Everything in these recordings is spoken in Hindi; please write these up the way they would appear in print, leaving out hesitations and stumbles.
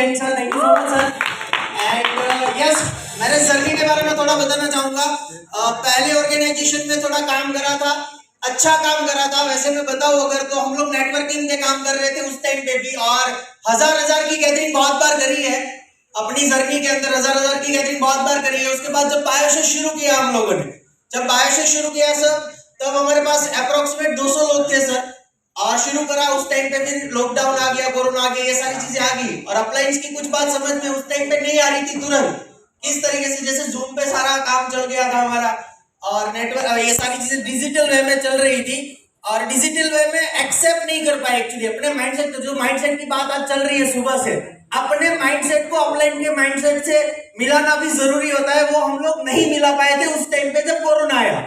Jain sir, thank you so much sir. And yes, मैंने जर्नी के बारे में थोड़ा बताना चाहूंगा। पहले ऑर्गेनाइजेशन में थोड़ा काम करा था, अच्छा काम करा था। वैसे मैं बताऊं अगर तो हम लोग नेटवर्किंग के काम कर रहे थे उस टाइम पे भी, और हजार की गैदरिंग बहुत बार करी है अपनी जर्नी के अंदर, हजार की गैदरिंग बहुत बार करी है। उसके बाद जब बायोशेष शुरू किया हम लोगों ने, जब बायोशेष शुरू किया सर, तब हमारे पास अप्रोक्सीमेट 200 लोग थे सर, और शुरू करा उस टाइम पे। फिर लॉकडाउन आ गया, कोरोना आ गया, ये सारी चीजें आ गई, और अपलाइंस की कुछ बात समझ में उस टाइम पे नहीं आ रही थी तुरंत। किस तरीके से, जैसे जूम पे सारा काम चल गया था हमारा, और नेटवर्क ये सारी चीजें डिजिटल वे में चल रही थी, और डिजिटल वे में एक्सेप्ट नहीं कर पाए एक्चुअली अपने माइंडसेट। जो माइंडसेट की बात आज चल रही है सुबह से, अपने माइंडसेट को अपलाइन के माइंडसेट से मिलाना भी जरूरी होता है, वो हम लोग नहीं मिला पाए थे उस टाइम पे जब कोरोना आया।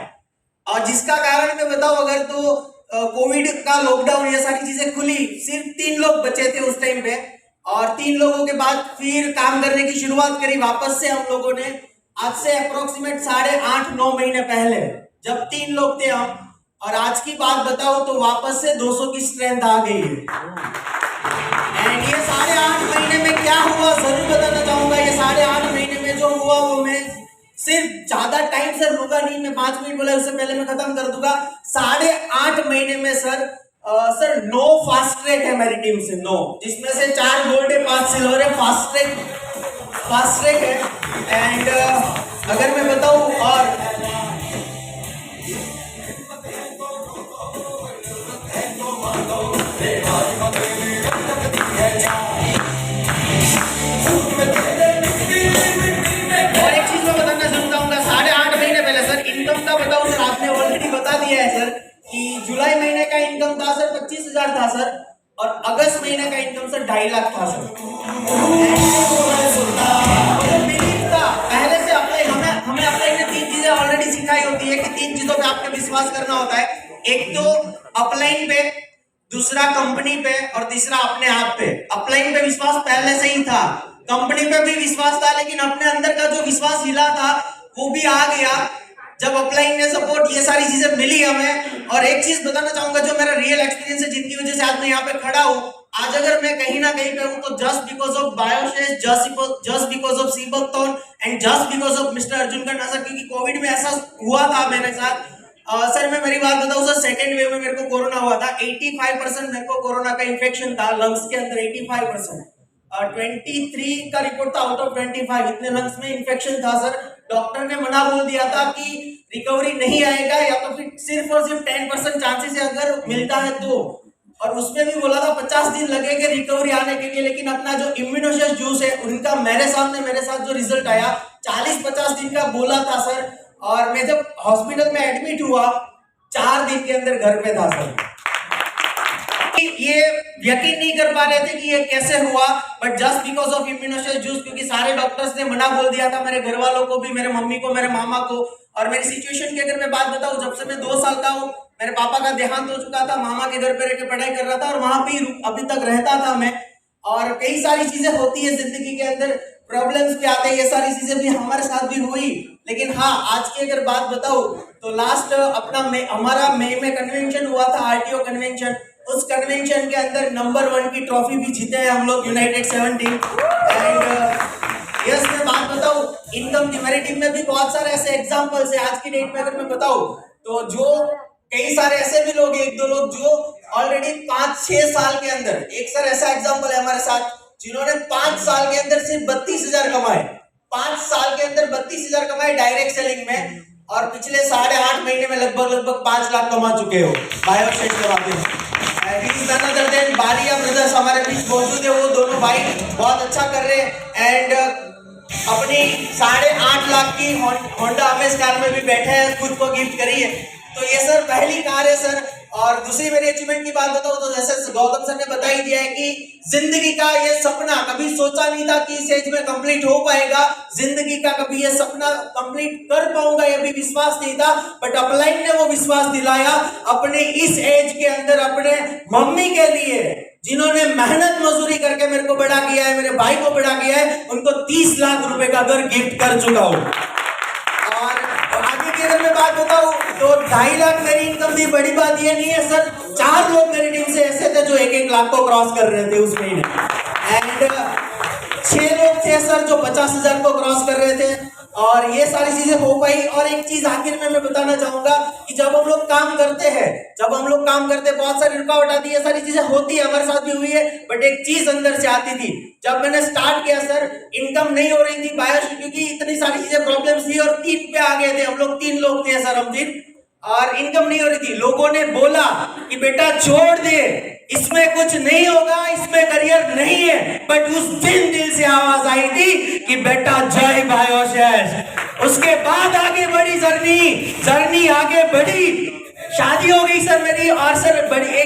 और जिसका कारण मैं बताऊं अगर तो कोविड का लॉकडाउन, ये सारी चीजें खुली, सिर्फ 3 लोग बचे थे उस टाइम पे, और 3 लोगों के बाद फिर काम करने की शुरुआत करी वापस से हम लोगों ने। आज से अप्रोक्सीमेट 8.5-9 महीने पहले जब 3 लोग थे हम, और आज की बात बताओ तो वापस से 200 की स्ट्रेंथ आ गई है। एंड ये 8.5 महीने में क्या हुआ जरूर बताना चाहूंगा। ये 8.5 महीने में जो हुआ वो मैं सिर्फ, ज्यादा टाइम सर होगा नहीं, मैं 5 मिनट बोला उससे पहले मैं खत्म कर दूंगा। 8.5 महीने में सर 9 फास्ट ट्रैक है मेरी टीम से, 9, जिसमें से 4 गोल्ड है, 5 सिल्वर है, फास्ट ट्रैक है। एंड अगर मैं बताऊं, और एक चीज मैं बताना चाहूंगा 8.5 महीने पहले सर इनकम का बताऊं सर, आपने ऑलरेडी बता दिया है सर कि जुलाई महीने का इनकम था सर 25,000 था सर, और अगस्त महीने का इनकम सर 2.5 लाख था सर। पहले से हमें अपने 3 चीजें ऑलरेडी सिखाई होती है कि 3 चीजों पे आपको विश्वास करना होता है। एक तो अपलाइन पे, दूसरा कंपनी पे, और तीसरा अपने आप पे। अपलाइन पे विश्वास पहले से ही था, कंपनी पे भी विश्वास था, लेकिन अपने अंदर का जो विश्वास हिला था वो भी आ गया जब अपलाइन ने सपोर्ट, ये सारी चीजें मिली हमें। और एक चीज बताना चाहूंगा जो मेरा रियल एक्सपीरियंस है, जिनकी वजह से आज मैं यहाँ पे खड़ा हूँ। आज अगर मैं कहीं ना कहीं पे हूँ तो जस्ट बिकॉज ऑफ बायोशेष, just because of seabuckthorn, and just because of mister Arjun Khanna sir, क्योंकि कोविड में ऐसा हुआ था मेरे साथ। सर मैं मेरी बात बताऊं सर, सेकेंड वेव में मेरे को कोरोना हुआ था। 85% मेरे को कोरोना का इन्फेक्शन था लंग्स के अंदर, 85%। 23 का रिपोर्ट था आउट ऑफ 25, इतने लंग्स में इन्फेक्शन था सर। डॉक्टर ने मना बोल दिया था कि रिकवरी नहीं आएगा, या तो फिर सिर्फ और सिर्फ 10% चांसेस है अगर मिलता है तो, और उसमें भी बोला था 50 दिन लगेंगे रिकवरी आने के लिए। लेकिन अपना जो इम्यूनोजेन जूस है उनका मेरे साथ जो रिजल्ट आया 40-50 दिन का बोला था सर, और मैं जब हॉस्पिटल में एडमिट हुआ 4 दिन के अंदर घर पे था सर। ये यकीन नहीं कर पा रहे थे कि ये कैसे हुआ, but just because of Immunogen juice, क्योंकि सारे डॉक्टर्स ने मना बोल दिया था, मेरे घर वालों को भी, मेरे मम्मी को, मेरे मामा को। और मेरी सिचुएशन की अगर मैं बात बताऊं, जब से मैं 2 साल का हूं, मेरे पापा का देहांत हो चुका था, मामा के घर पे रह के पढ़ाई कर रहा था, और वहां पे अभी तक रहता था मैं। और कई सारी चीजें होती है जिंदगी के अंदर, प्रॉब्लम्स भी आते हैं, ये सारी चीजें भी हमारे साथ भी हुई। लेकिन हाँ, आज की अगर बात बताऊं तो लास्ट अपना हमारा मई में कन्वेंशन हुआ था, आरटीओ कन्वेंशन। उस कन्वेंशन के अंदर नंबर 1 की ट्रॉफी भी जीते हैं हम लोग, यूनाइटेड 7 टीम। एंड यस, मैं बात बताऊं इनकम की, मेरी टीम में भी बहुत सारे ऐसे एग्जांपल्स है आज की डेट में। अगर मैं बताऊं तो जो कई सारे ऐसे भी लोग, 1-2 लोग जो ऑलरेडी 5-6 साल के अंदर, एक सर ऐसा एग्जांपल है हमारे साथ जिन्होंने 5 साल के अंदर सिर्फ 32,000 कमाए, 5 साल के अंदर 32,000 कमाए डायरेक्ट सेलिंग में, और पिछले 8.5 महीने में लगभग 5 लाख कमा चुके हो बायोशेष करवाते। बारिया ब्रदर्स हमारे बीच मौजूद है, वो दोनों भाई बहुत अच्छा कर रहे हैं। एंड अपनी 8.5 लाख की होंडा अमेज कार में भी बैठे हैं, खुद को गिफ्ट करी है। तो ये सर पहली कार है सर। और दूसरी मेरी अचीवमेंट की बात बताऊं तो जैसे गौतम सर ने बता ही दिया है कि जिंदगी का ये सपना कभी सोचा नहीं था कि इस एज में कंप्लीट हो पाएगा, जिंदगी का कभी ये सपना कंप्लीट कर पाऊंगा ये भी विश्वास नहीं था, बट अपलाइन ने वो विश्वास दिलाया अपने इस एज के अंदर, अपने मम्मी के लिए जिन्होंने मेहनत मजदूरी करके मेरे को बड़ा किया है, मेरे भाई को बड़ा किया है, उनको 30 लाख रुपए का घर गिफ्ट कर चुका हूं। और आगे की अगर मैं बात बताऊं तो 2.5 लाख मेरी इनकम थी, बड़ी बात ये नहीं है सर। 4 लोग मेरी टीम से ऐसे थे जो 1-1 लाख को क्रॉस कर रहे थे उस महीने। एंड 6 लोग थे सर जो 50,000 को क्रॉस कर रहे थे और ये सारी चीजें हो पाई। और एक चीज आखिर में मैं बताना चाहूंगा कि जब हम लोग काम करते हैं, बहुत सारी रुकावट आती है, सारी चीजें होती है, हमारे साथ भी हुई है, बट एक चीज अंदर से आती थी। जब मैंने स्टार्ट किया सर, इनकम नहीं हो रही थी बायोस, क्योंकि इतनी सारी चीजें प्रॉब्लम्स थी और 3 पे आ गए थे हम लोग, 3 लोग थे सर हम 3, और इनकम नहीं हो रही थी। लोगों ने बोला कि बेटा छोड़ दे, इसमें कुछ नहीं होगा, इसमें करियर नहीं है, बट उस दिन दिल से आवाज आई थी कि बेटा जय बायोसेस। उसके बाद आगे बढ़ी जर्नी आगे बढ़ी, शादी हो गई सर मेरी, और सर बड़ी एक